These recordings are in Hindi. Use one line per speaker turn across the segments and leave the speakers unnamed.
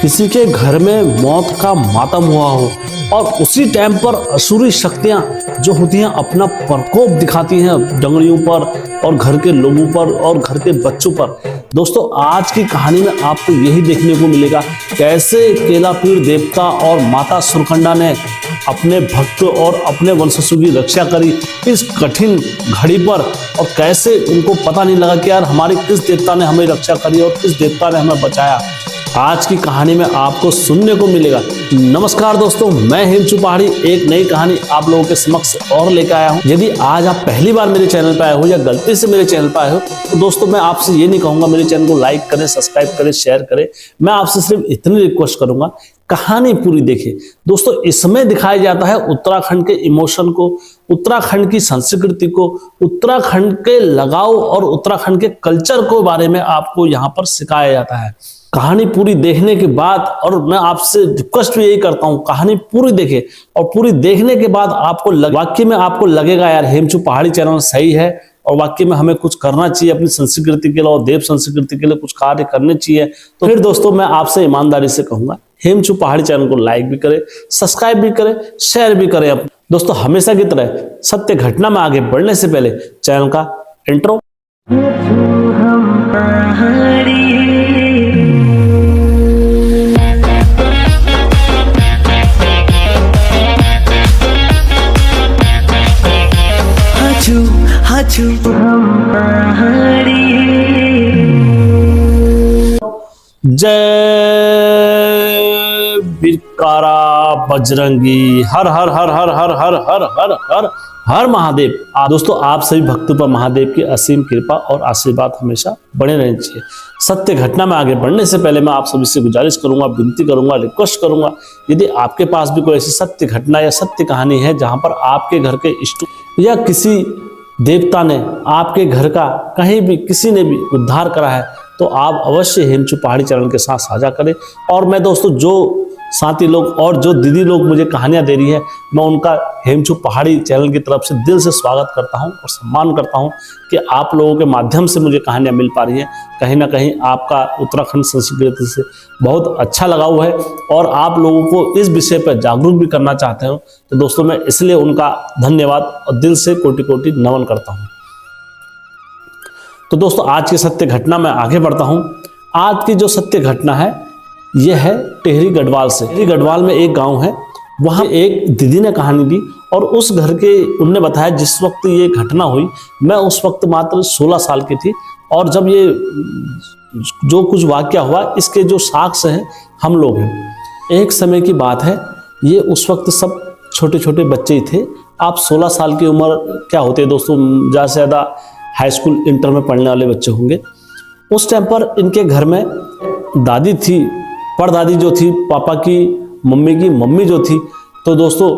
किसी के घर में मौत का मातम हुआ हो और उसी टाइम पर असुरी शक्तियां जो होती हैं अपना प्रकोप दिखाती हैं जंगलियों पर और घर के लोगों पर और घर के बच्चों पर। दोस्तों आज की कहानी में आपको यही देखने को मिलेगा कैसे केलापीर देवता और माता सुरकंडा ने अपने भक्त और अपने वंशजों की रक्षा करी इस कठिन घड़ी पर, और कैसे उनको पता नहीं लगा कि यार हमारे किस देवता ने हमें रक्षा करी और किस देवता ने हमें बचाया। आज की कहानी में आपको सुनने को मिलेगा। नमस्कार दोस्तों, मैं हिमचू पहाड़ी एक नई कहानी आप लोगों के समक्ष और लेकर आया हूं। यदि आज आप पहली बार मेरे चैनल पर आए हो या गलती से मेरे चैनल पर आए हो तो दोस्तों मैं आपसे ये नहीं कहूंगा मेरे चैनल को लाइक करें, सब्सक्राइब करें, शेयर करें। मैं आपसे सिर्फ इतनी रिक्वेस्ट करूंगा, कहानी पूरी देखिए। दोस्तों इसमें दिखाया जाता है उत्तराखंड के इमोशन को, उत्तराखंड की संस्कृति को, उत्तराखंड के लगाव और उत्तराखंड के कल्चर को बारे में आपको यहाँ पर सिखाया जाता है। कहानी पूरी देखने के बाद, और मैं आपसे रिक्वेस्ट भी यही करता हूं, कहानी पूरी देखें और पूरी देखने के बाद आपको वाकई में आपको लगेगा यार हिमचू पहाड़ी चैनल सही है और वाकई में हमें कुछ करना चाहिए अपनी संस्कृति के लिए और देव संस्कृति के लिए कुछ कार्य करने चाहिए। तो फिर दोस्तों मैं आपसे ईमानदारी से कहूंगा हिमचू पहाड़ी चैनल को लाइक भी करें, सब्सक्राइब भी करें, शेयर भी करें। दोस्तों हमेशा की तरह सत्य घटना में आगे बढ़ने से पहले चैनल का इंट्रो। जय बिरकारा बजरंगी, हर हर हर हर हर हर हर हर हर हर महादेव। दोस्तों आप सभी भक्तों पर महादेव की असीम कृपा और आशीर्वाद हमेशा बने रहने चाहिए। सत्य घटना में आगे बढ़ने से पहले मैं आप सभी से गुजारिश करूंगा, विनती करूंगा, रिक्वेस्ट करूंगा, यदि आपके पास भी कोई ऐसी सत्य घटना या सत्य कहानी है जहां पर आपके घर के इष्ट या किसी देवता ने आपके घर का कहीं भी किसी ने भी उद्धार करा है तो आप अवश्य हिमचू पहाड़ी चैनल के साथ साझा करें। और मैं दोस्तों जो साथी लोग और जो दीदी लोग मुझे कहानियां दे रही है मैं उनका हिमचू पहाड़ी चैनल की तरफ से दिल से स्वागत करता हूं और सम्मान करता हूं कि आप लोगों के माध्यम से मुझे कहानियां मिल पा रही हैं। कहीं ना कहीं आपका उत्तराखंड संस्कृति से बहुत अच्छा लगाव है और आप लोगों को इस विषय पर जागरूक भी करना चाहते हो। तो दोस्तों मैं इसलिए उनका धन्यवाद और दिल से कोटि कोटि नमन करता हूँ। तो दोस्तों आज की सत्य घटना में आगे बढ़ता हूँ। आज की जो सत्य घटना है यह है टिहरी गढ़वाल से। टिहरी गढ़वाल में एक गांव है, वहां एक दीदी ने कहानी दी और उस घर के उनने बताया जिस वक्त ये घटना हुई मैं उस वक्त मात्र 16 साल की थी और जब ये जो कुछ वाकया हुआ इसके जो साक्ष्य हैं हम लोग हैं। एक समय की बात है, ये उस वक्त सब छोटे छोटे बच्चे ही थे। आप 16 साल की उम्र क्या होती है दोस्तों, ज़्यादा से ज़्यादा हाई स्कूल इंटर में पढ़ने वाले बच्चे होंगे। उस टाइम पर इनके घर में दादी थी, परदादी जो थी, पापा की मम्मी की मम्मी जो थी। तो दोस्तों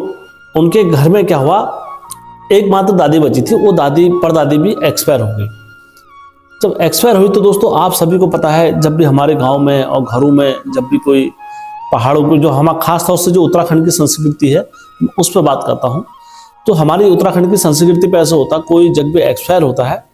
उनके घर में क्या हुआ, एकमात्र दादी बची थी, वो दादी परदादी भी एक्सपायर हो गई। जब एक्सपायर हुई तो दोस्तों आप सभी को पता है जब भी हमारे गांव में और घरों में जब भी कोई पहाड़ों पर जो हमारा खास तौर से जो उत्तराखंड की संस्कृति है उस पर बात करता हूँ, तो हमारी उत्तराखंड की संस्कृति पर ऐसा होता कोई जब भी एक्सपायर होता है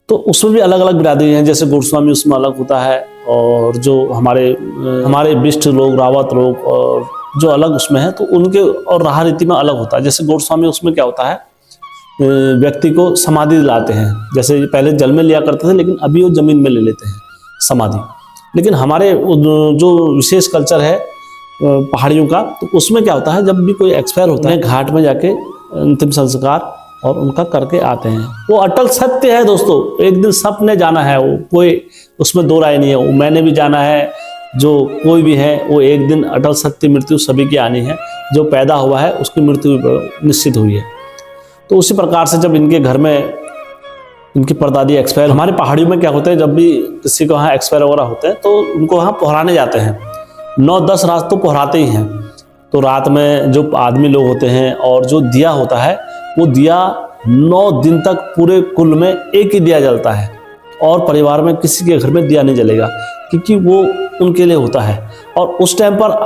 तो उसमें भी अलग अलग बिरादरी हैं, जैसे गोस्वामी उसमें अलग होता है और जो हमारे बिष्ट लोग, रावत लोग और जो अलग उसमें है तो उनके और रहा रीति में अलग होता है। जैसे गोस्वामी उसमें क्या होता है, व्यक्ति को समाधि दिलाते हैं, जैसे पहले जल में लिया करते थे लेकिन अभी वो जमीन में ले लेते हैं समाधि। लेकिन हमारे जो विशेष कल्चर है पहाड़ियों का तो उसमें क्या होता है जब भी कोई एक्सपायर होता है घाट में जाके अंतिम संस्कार और उनका करके आते हैं। वो अटल सत्य है दोस्तों, एक दिन सबने जाना है, वो कोई उसमें दो राय नहीं है। वो मैंने भी जाना है, जो कोई भी है वो एक दिन अटल सत्य मृत्यु सभी की आनी है। जो पैदा हुआ है उसकी मृत्यु निश्चित हुई है। तो उसी प्रकार से जब इनके घर में इनकी परदादी एक्सपायर, हमारे पहाड़ियों में क्या होता है जब भी किसी को वहाँ एक्सपायर वगैरह होते हैं तो उनको वहाँ पोहराने जाते हैं। 9-10 रात तो पोहराते ही हैं। तो रात में जो आदमी लोग होते हैं और जो दिया होता है वो दिया 9 दिन तक पूरे कुल में एक ही दिया जलता है और परिवार में किसी के घर में दिया नहीं जलेगा क्योंकि वो उनके लिए होता है। और उस टाइम पर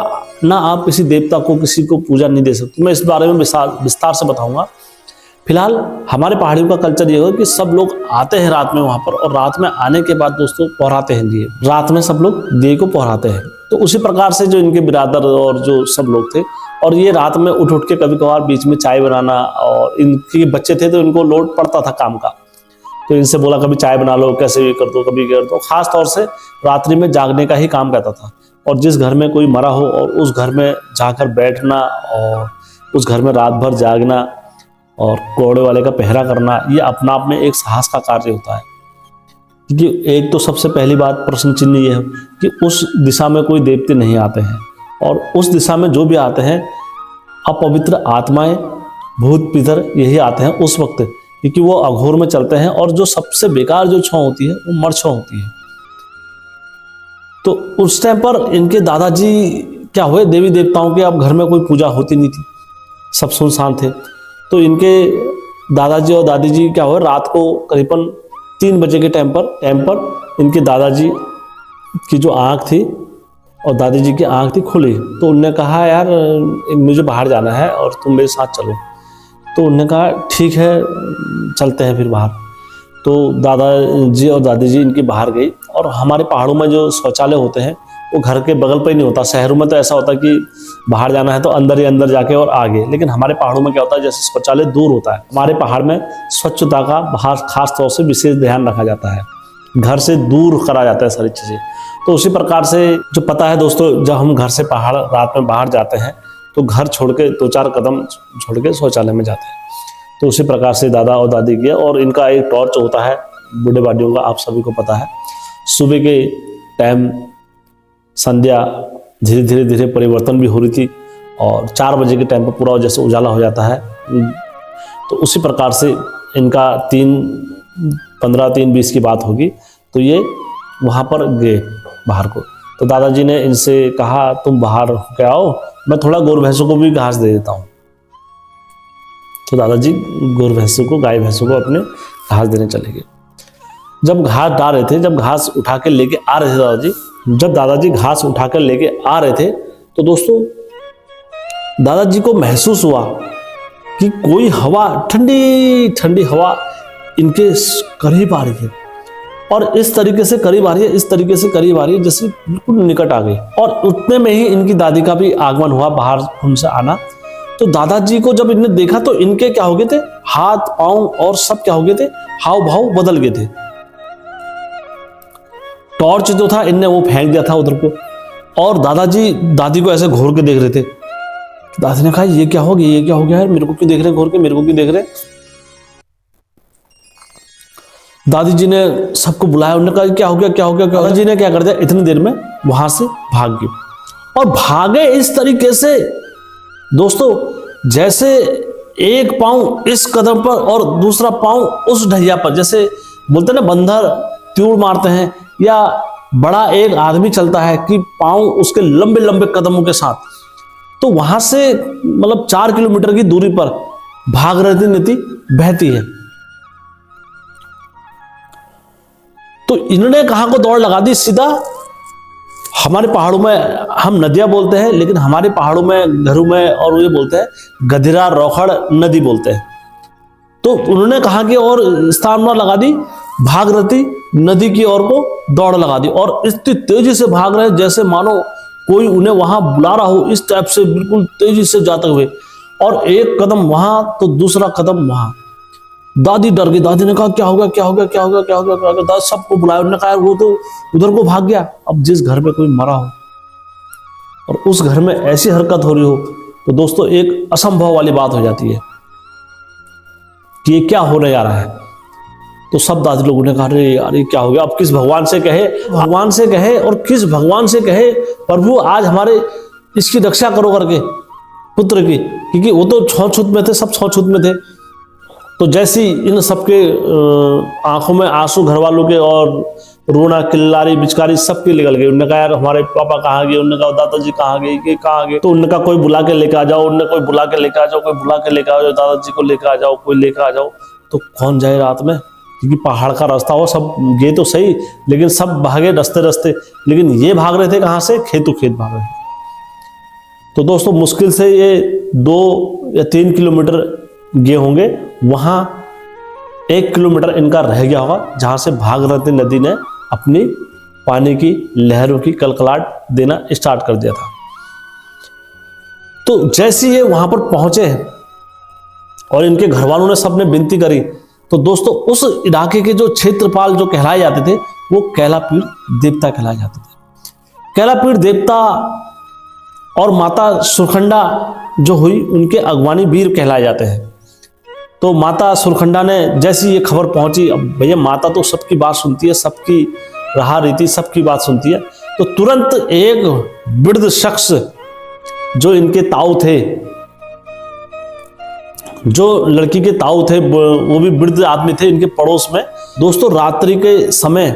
ना आप किसी देवता को किसी को पूजा नहीं दे सकते। मैं इस बारे में विस्तार से बताऊंगा। फिलहाल हमारे पहाड़ियों का कल्चर ये है कि सब लोग आते हैं रात में वहां पर और रात में आने के बाद दोस्तों पोहराते हैं दिए। रात में सब लोग दिए को पोहराते हैं। तो उसी प्रकार से जो इनके बिरादर और जो सब लोग थे, और ये रात में उठ उठ के कभी कभार बीच में चाय बनाना, और इनके बच्चे थे तो इनको लोड पड़ता था काम का, तो इनसे बोला कभी चाय बना लो, कैसे भी कर दो, कभी कर दो। खास तौर से रात्रि में जागने का ही काम रहता था, और जिस घर में कोई मरा हो और उस घर में जाकर बैठना और उस घर में रात भर जागना और कोड़े वाले का पहरा करना, ये अपना आप में एक साहस का कार्य होता है। क्योंकि एक तो सबसे पहली बात प्रश्न चिन्ह ये है कि उस दिशा में कोई देवते नहीं आते हैं, और उस दिशा में जो भी आते हैं अपवित्र आत्माएं, भूत पितर यही आते हैं उस वक्त, क्योंकि वो अघोर में चलते हैं, और जो सबसे बेकार जो छांव होती है वो मर छांव होती है। तो उस टाइम पर इनके दादाजी क्या हुए, देवी देवताओं के अब घर में कोई पूजा होती नहीं थी, सब सुनसान थे। तो इनके दादाजी और दादी जी क्या हुए, रात को करीबन 3 बजे के टाइम पर इनके दादाजी की जो आँख थी और दादी जी की आँख थी खुली, तो उनने कहा यार मुझे बाहर जाना है और तुम मेरे साथ चलो। तो उन्होंने कहा ठीक है चलते हैं फिर बाहर। तो दादाजी और दादी जी इनकी बाहर गई, और हमारे पहाड़ों में जो शौचालय होते हैं वो घर के बगल पर ही नहीं होता। शहरों में तो ऐसा होता है कि बाहर जाना है तो अंदर ही अंदर जाके और आगे, लेकिन हमारे पहाड़ों में क्या होता है, जैसे शौचालय दूर होता है, हमारे पहाड़ में स्वच्छता का खास तौर से विशेष ध्यान रखा जाता है, घर से दूर करा जाता है सारी चीज़ें। तो उसी प्रकार से जो पता है दोस्तों, जब हम घर से पहाड़ रात में बाहर जाते हैं तो घर छोड़ के 2-4 कदम छोड़ के शौचालय में जाते हैं। तो उसी प्रकार से दादा और दादी किया, और इनका एक टॉर्च होता है बूढ़े बाडियों का, आप सभी को पता है। सुबह के टाइम संध्या धीरे धीरे परिवर्तन भी हो रही थी, और 4 बजे के टाइम पर पूरा जैसे उजाला हो जाता है। तो उसी प्रकार से इनका 3:15-3:20 की बात होगी, तो ये वहाँ पर गए बाहर को। तो दादाजी ने इनसे कहा तुम बाहर होके आओ, मैं थोड़ा गौर भैंसों को भी घास दे देता हूँ। तो दादाजी गौर भैंसों को, गाय भैंसों को अपने घास देने चले गए। जब घास डाल रहे थे, जब घास उठा के लेके आ रहे थे जब दादाजी घास उठा कर लेके आ रहे थे, तो दोस्तों दादाजी को महसूस हुआ कि कोई हवा, ठंडी ठंडी हवा इनके करीब आ रही है, और इस तरीके से करीब आ रही है, इस तरीके से करीब आ रही है जैसे बिल्कुल निकट आ गई। और उतने में ही इनकी दादी का भी आगमन हुआ, बाहर उनसे आना। तो दादाजी को जब इन्हें देखा तो इनके क्या हो गए थे, हाथ पांव और सब क्या हो गए थे, हाव भाव बदल गए थे। टॉर्च जो था इनने वो फेंक दिया था उधर को, और दादाजी दादी को ऐसे घूर के देख रहे थे। दादी ने कहा ये क्या हो गया, ये क्या हो गया है, मेरे को क्यों देख रहे घूर के, मेरे को क्यों देख रहे। दादी जी ने सबको बुलाया, उन्होंने कहा क्या हो गया, क्या हो गया, क्या हो गया। दादाजी ने क्या कर दिया, इतनी देर में वहां से भाग गए, और भागे इस तरीके से दोस्तों जैसे एक पांव इस कदम पर और दूसरा पांव उस ढैया पर, जैसे बोलते ना बंदर त्यूड़ मारते हैं, या बड़ा एक आदमी चलता है कि पांव उसके लंबे लंबे कदमों के साथ। तो वहां से मतलब 4 किलोमीटर की दूरी पर भागीरथी नदी बहती है। तो इन्होंने कहां को दौड़ लगा दी, सीधा हमारे पहाड़ों में हम नदियां बोलते हैं, लेकिन हमारे पहाड़ों में घरों में और ये बोलते हैं गधिरा रोखड़ नदी बोलते हैं। तो उन्होंने कहा कि और स्थान पर लगा दी, भागीरथी नदी की ओर को दौड़ लगा दी, और इतनी तेजी से भाग रहे जैसे मानो कोई उन्हें वहां बुला रहा हो, इस टाइप से बिल्कुल तेजी से जाते हुए, और एक कदम वहां तो दूसरा कदम वहां। दादी डर गई, दादी ने कहा क्या होगा, क्या होगा, क्या होगा, क्या होगा, क्या होगा। दादी सबको बुलाया, उन्होंने कहा वो तो उधर को भाग गया। अब जिस घर में कोई मरा हो और उस घर में ऐसी हरकत हो रही हो, तो दोस्तों एक असंभव वाली बात हो जाती है कि ये क्या होने जा रहा है। तो सब दादी लोगों ने कहा अरे यार ये क्या हो गया, अब किस भगवान से कहे, भगवान से कहे, और किस भगवान से कहे, प्रभु आज हमारे इसकी रक्षा करो करके पुत्र की, क्योंकि वो तो छूत में थे, सब छूत में थे। तो जैसी इन सबके आंखों में आंसू, घर वालों के, और रोना, किल्लारी, बिचकारी सबके निकल गए। उन्होंने कहा यार हमारे पापा कहाँ गए, उन्होंने कहा दादाजी कहाँ गए, ये कहाँ गए। तो उन्होंने कहा कोई बुला के लेकर आ जाओ, उन्होंने कोई बुला के लेकर आ जाओ, कोई बुला के लेकर आ जाओ, दादाजी को लेकर आ जाओ, कोई लेकर आ जाओ। तो कौन जाए रात में, क्योंकि पहाड़ का रास्ता हो, सब गए तो सही, लेकिन सब भागे रास्ते रास्ते, लेकिन ये भाग रहे थे कहाँ से, खेतों खेत भाग रहे थे। तो दोस्तों मुश्किल से ये 2 या 3 किलोमीटर गए होंगे, वहां 1 किलोमीटर इनका रह गया होगा, जहां से भागीरथी नदी ने अपनी पानी की लहरों की कलकलाट देना स्टार्ट कर दिया था। तो जैसे ये वहां पर पहुंचे और इनके घर वालों ने सबने विनती करी, तो दोस्तों उस इलाके के जो क्षेत्रपाल जो कहलाए जाते थे वो कैलापीड़ देवता कहलाए जाते थे। कैलापीड़ देवता और माता सुरखंडा जो हुई उनके अगवानी वीर कहलाए जाते हैं। तो माता सुरखंडा ने जैसी ये खबर पहुंची, अब भैया माता तो सबकी बात सुनती है, सबकी रहा रीति सबकी बात सुनती है, तो तुरंत एक वृद्ध शख्स जो इनके ताऊ थे, जो लड़की के ताऊ थे, वो भी वृद्ध आदमी थे इनके पड़ोस में। दोस्तों रात्रि के समय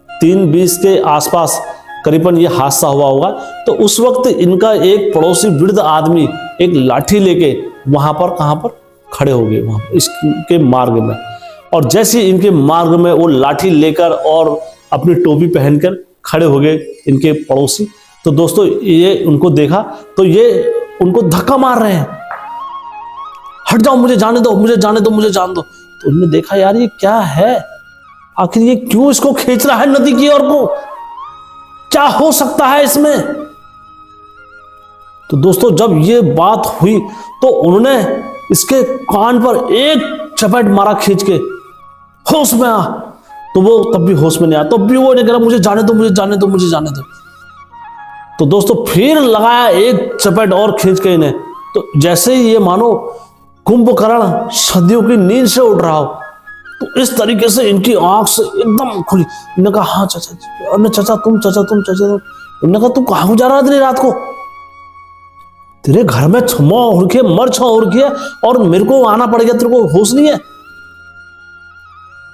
3:20 के आसपास करीबन ये हादसा हुआ होगा। तो उस वक्त इनका एक पड़ोसी वृद्ध आदमी एक लाठी लेके वहां पर कहां पर खड़े हो गए, वहां इसके मार्ग में। और जैसे इनके मार्ग में वो लाठी लेकर और अपनी टोपी पहनकर खड़े हो गए इनके पड़ोसी, तो दोस्तों ये उनको देखा तो ये उनको धक्का मार रहे हैं, हट जाओ, मुझे जाने दो, मुझे जाने दो, मुझे जाने दो। तो उन्होंने देखा यार ये क्या है, आखिर ये क्यों इसको खींच रहा है नदी की ओर को, क्या हो सकता है इसमें। तो दोस्तों जब ये बात हुई तो उन्होंने इसके कान पर एक चपेट मारा खींच के, होश में आ। तो वो तब भी होश में नहीं आया, तब भी वो नहीं कह रहा मुझे जाने दो, मुझे जाने दो, मुझे जाने दो। तो दोस्तों फिर लगाया एक चपेट और खींच के इन्हें। तो जैसे ही ये मानो कुंभकर्ण सदियों की नींद से उठ रहा हो, तो इस तरीके से इनकी आंख से एकदम खुली। इन्होंने कहा हाँ चाचा, अरे चाचा तुम, चाचा तुम, चाचा तुम। उन्होंने कहा तू कहाँ जा रहा है इतनी रात को, तेरे घर में छुमा हो रखी है, मर छा हो रखी है, और मेरे को आना पड़ गया, तेरे को होश नहीं है।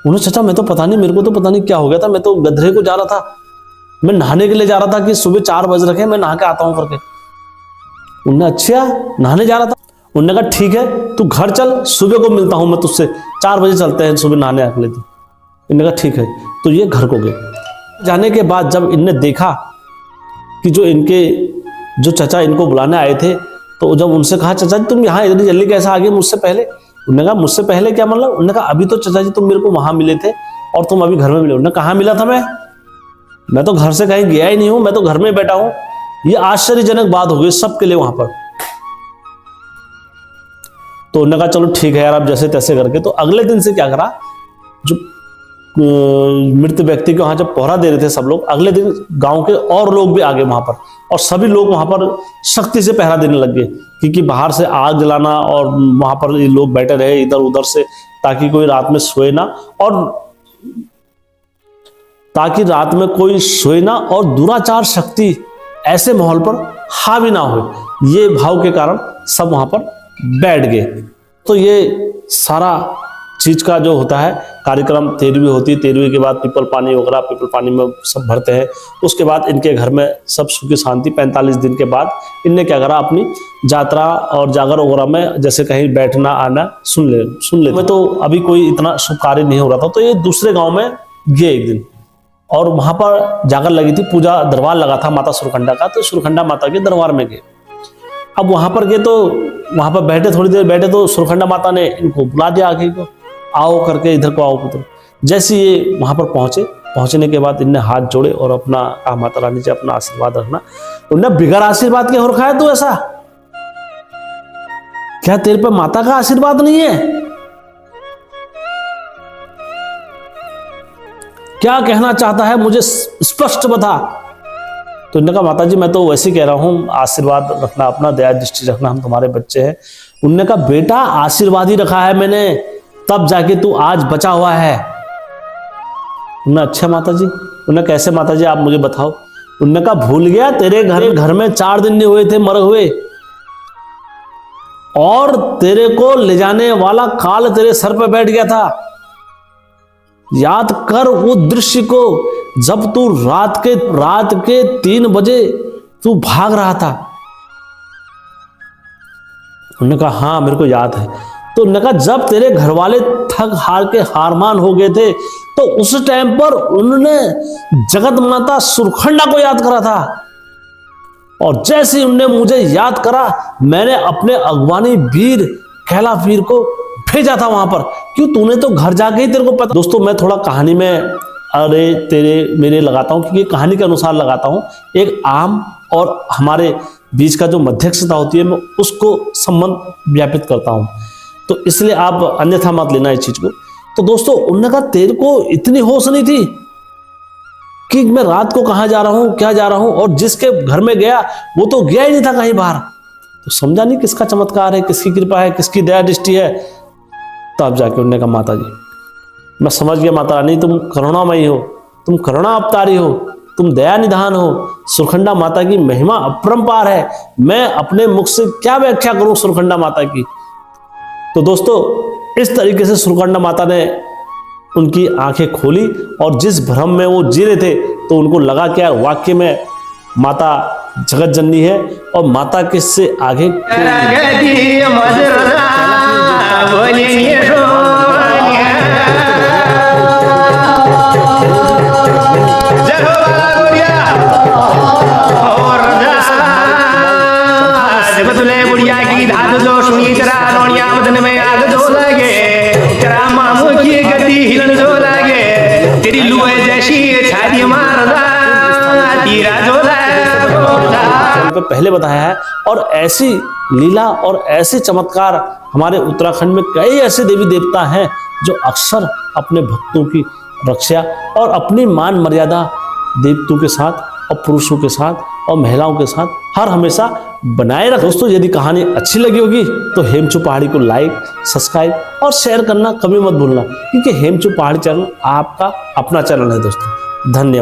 उन्होंने चाचा मैं तो पता नहीं, मेरे को तो पता नहीं क्या हो गया था, मैं तो गधरे को जा रहा था, मैं नहाने के लिए जा रहा था कि सुबह 4 बज रखे, मैं नहा के आता हूं करके। उन्होंने अच्छा नहाने जा रहा था। उन्होंने कहा ठीक है तू घर चल, सुबह को मिलता हूं मैं तुझसे, 4 बजे चलते हैं सुबह नहाने अगले दिन। इन्होंने कहा ठीक है। तो ये घर को गए। जाने के बाद जब इनने देखा कि जो इनके जो चाचा इनको बुलाने आए थे, तो जब उनसे कहा चाचा जी तुम यहाँ इतनी जल्दी कैसे आ गए मुझसे पहले। उन्होंने कहा मुझसे पहले क्या मतलब। उन्होंने कहा अभी तो चाचा जी तुम मेरे को वहां मिले थे और तुम अभी घर में मिले। उन्होंने कहा मिला था मैं तो घर से कहीं गया ही नहीं हूं, मैं तो घर में बैठा हूं। ये आश्चर्यजनक बात हो गई सबके लिए वहां पर। तो उन्होंने कहा चलो ठीक है यार, अब जैसे तैसे करके। तो अगले दिन से क्या करा, जो मृत व्यक्ति के वहां जब पहरा दे रहे थे सब लोग, अगले दिन गांव के और लोग भी आ गए वहां पर, और सभी लोग वहां पर सख्ती से पहरा देने लग गए, क्योंकि बाहर से आग जलाना और वहां पर लोग बैठे रहे इधर उधर से, ताकि कोई रात में सोए ना, और ताकि रात में कोई सोए ना और दुराचार शक्ति ऐसे माहौल पर हावी ना हो, ये भाव के कारण सब वहां पर बैठ गए। तो ये सारा चीज का जो होता है कार्यक्रम 13वीं होती है, 13वीं के बाद पीपल पानी वगैरह, पीपल पानी में सब भरते हैं। उसके बाद इनके घर में सब सुखी शांति। 45 दिन के बाद इनने क्या करा, अपनी यात्रा और जागर वगैरह में जैसे कहीं बैठना आना सुन ले। मैं तो अभी कोई इतना शुभ कार्य नहीं हो रहा था, तो ये दूसरे गाँव में गए एक दिन, और वहां पर जागर लगी थी, पूजा दरबार लगा था माता सुरखंडा का। तो सुरखंडा माता के दरबार में गए। अब वहां पर गए तो वहां पर बैठे, थोड़ी देर बैठे तो सुरखंडा माता ने इनको बुला दिया आगे को, आओ करके, इधर को आओ पुत्र। जैसे ये वहां पर पहुंचने के बाद इनने हाथ जोड़े और अपना कहा माता रानी जी अपना आशीर्वाद रखना। उन्हें बिगड़ आशीर्वाद के हो रखा है तू ऐसा, क्या तेरे पे माता का आशीर्वाद नहीं है, क्या कहना चाहता है मुझे स्पष्ट बता। तो उन्होंने कहा माता जी मैं तो वैसे कह रहा हूं, आशीर्वाद रखना अपना, दया दृष्टि रखना, हम तुम्हारे बच्चे हैं। उन्होंने कहा बेटा आशीर्वाद ही रखा है मैंने, तब जाके तू आज बचा हुआ है। उन्होंने अच्छा माता जी। उन्होंने कैसे माता जी आप मुझे बताओ। उन्होंने कहा भूल गया तेरे घर में 4 दिन नहीं हुए थे मरे हुए, और तेरे को ले जाने वाला काल तेरे सर पे बैठ गया था। याद कर वो दृश्य को, जब तू रात के 3 बजे तू भाग रहा था। उन्होंने कहा हाँ मेरे को याद है। तो उन्होंने कहा जब तेरे घर वाले थक हार के हारमान हो गए थे, तो उस टाइम पर उन्होंने जगत माता सुरखंडा को याद करा था, और जैसे ही उन्होंने मुझे याद करा, मैंने अपने अगवानी वीर कैलापीड़ को भेजा था वहां पर। क्यों, तूने तो घर जाके ही तेरे को पता। दोस्तों मैं थोड़ा कहानी में अरे तेरे मेरे लगाता हूँ, क्योंकि कहानी के अनुसार लगाता हूँ। एक आम और हमारे बीच का जो मध्यस्थता होती है, मैं उसको संबंध व्यापित करता हूँ, तो इसलिए आप अन्यथा मत लेना इस चीज को। तो दोस्तों उन्होंने कहा तेरे को इतनी होश नहीं थी कि मैं रात को कहाँ जा रहा हूँ, क्या जा रहा हूँ, और जिसके घर में गया वो तो गया ही नहीं था कहीं बाहर। तो समझा नहीं किसका चमत्कार है, किसकी कृपा है, किसकी दया दृष्टि है। तब जाके उन्होंने कहा माता जी मैं समझ गया, माता रानी तुम करुणामयी हो, तुम करुणा अवतारी हो, तुम दया निधान हो। सुरखंडा माता की महिमा अपरंपार है, मैं अपने मुख से क्या व्याख्या करूं सुरखंडा माता की। तो दोस्तों इस तरीके से सुरखंडा माता ने उनकी आंखें खोली, और जिस भ्रम में वो जी रहे थे तो उनको लगा कि यार वाक्य में माता जगत जननी है, और माता किससे आगे पहले बताया है। और ऐसी लीला और ऐसे चमत्कार हमारे उत्तराखंड में कई ऐसे देवी देवता हैं जो अक्सर अपने भक्तों की रक्षा और अपनी मान मर्यादा देवताओं के साथ और पुरुषों के साथ और महिलाओं के साथ हर हमेशा बनाए रख। दोस्तों यदि कहानी अच्छी लगी होगी तो हेमचू पहाड़ी को लाइक, सब्सक्राइब और शेयर करना कभी मत भूलना, क्योंकि हेमचू पहाड़ी चैनल आपका अपना चैनल है दोस्तों। धन्यवाद।